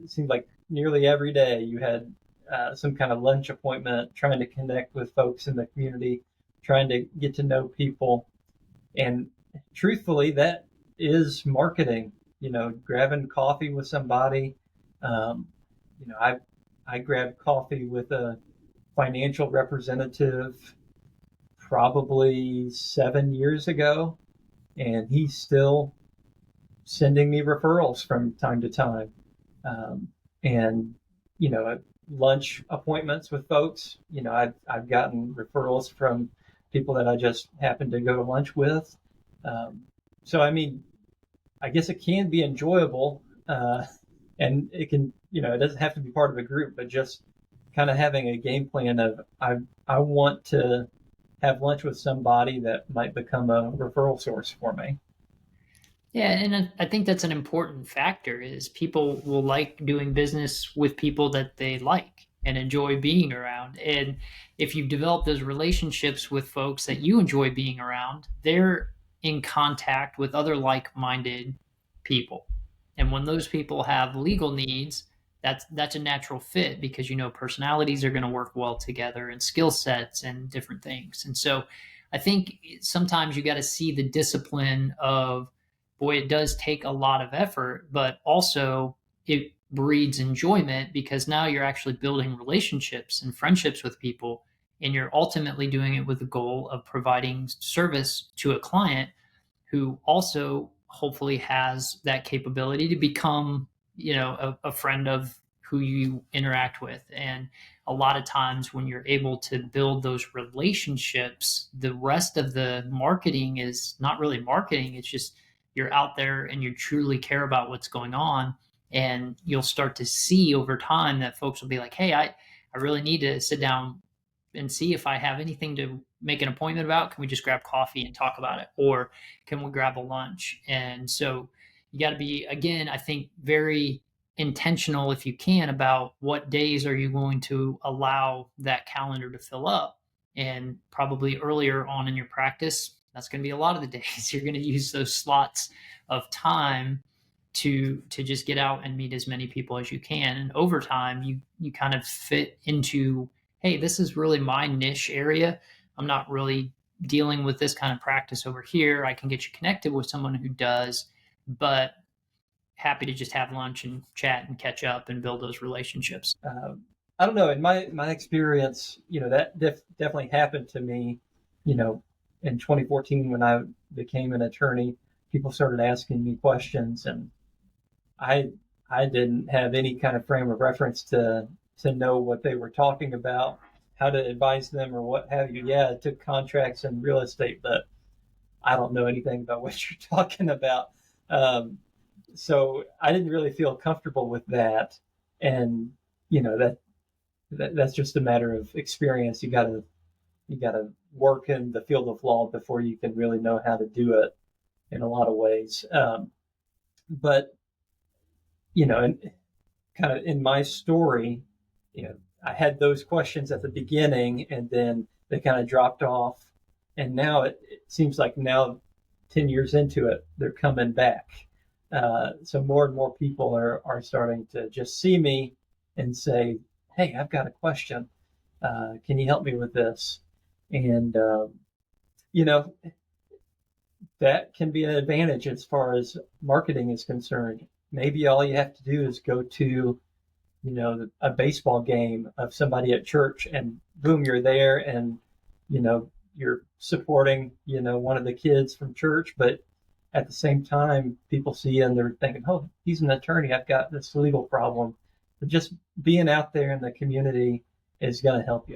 it seemed like nearly every day you had some kind of lunch appointment, trying to connect with folks in the community, trying to get to know people. And truthfully, that is marketing. Grabbing coffee with somebody. Um, I grabbed coffee with a financial representative probably 7 years ago, and he's still sending me referrals from time to time. Um, and at lunch appointments with folks, I've gotten referrals from people that I just happen to go to lunch with. Um, so I mean, I guess it can be enjoyable, and it can, it doesn't have to be part of a group, but just kind of having a game plan of I want to have lunch with somebody that might become a referral source for me. Yeah, and I think that's an important factor is people will like doing business with people that they like and enjoy being around. And if you've developed those relationships with folks that you enjoy being around, they're in contact with other like-minded people. And when those people have legal needs, that's a natural fit because personalities are going to work well together and skill sets and different things. And so I think sometimes you got to see the discipline of boy, it does take a lot of effort, but also it breeds enjoyment because now you're actually building relationships and friendships with people, and you're ultimately doing it with the goal of providing service to a client who also hopefully has that capability to become, a friend of who you interact with. And a lot of times when you're able to build those relationships, the rest of the marketing is not really marketing. It's just you're out there and you truly care about what's going on. And you'll start to see over time that folks will be like, hey, I really need to sit down and see if I have anything to make an appointment about. Can we just grab coffee and talk about it? Or can we grab a lunch? And so you got to be, again, I think very intentional if you can about what days are you going to allow that calendar to fill up. And probably earlier on in your practice, that's going to be a lot of the days you're going to use those slots of time to just get out and meet as many people as you can. And over time, you kind of fit into, hey, this is really my niche area. I'm not really dealing with this kind of practice over here. I can get you connected with someone who does, but happy to just have lunch and chat and catch up and build those relationships. I don't know. In my experience, that definitely happened to me. You know, in 2014 when I became an attorney, people started asking me questions, and I I didn't have any kind of frame of reference to know what they were talking about, how to advise them, or what have you. Yeah, I took contracts and real estate, but I don't know anything about what you're talking about. Um, so I didn't really feel comfortable with that, and that's just a matter of experience. You gotta work in the field of law before you can really know how to do it in a lot of ways. But and kind of in my story, I had those questions at the beginning, and then they kind of dropped off, and now it seems like now, 10 years into it, they're coming back. So more and more people are starting to just see me and say, "Hey, I've got a question. Can you help me with this?" And you know that can be an advantage as far as marketing is concerned. Maybe all you have to do is go to a baseball game of somebody at church, and boom, you're there, and you're supporting one of the kids from church, but at the same time people see you and they're thinking, oh, he's an attorney, I've got this legal problem. But just being out there in the community is going to help you.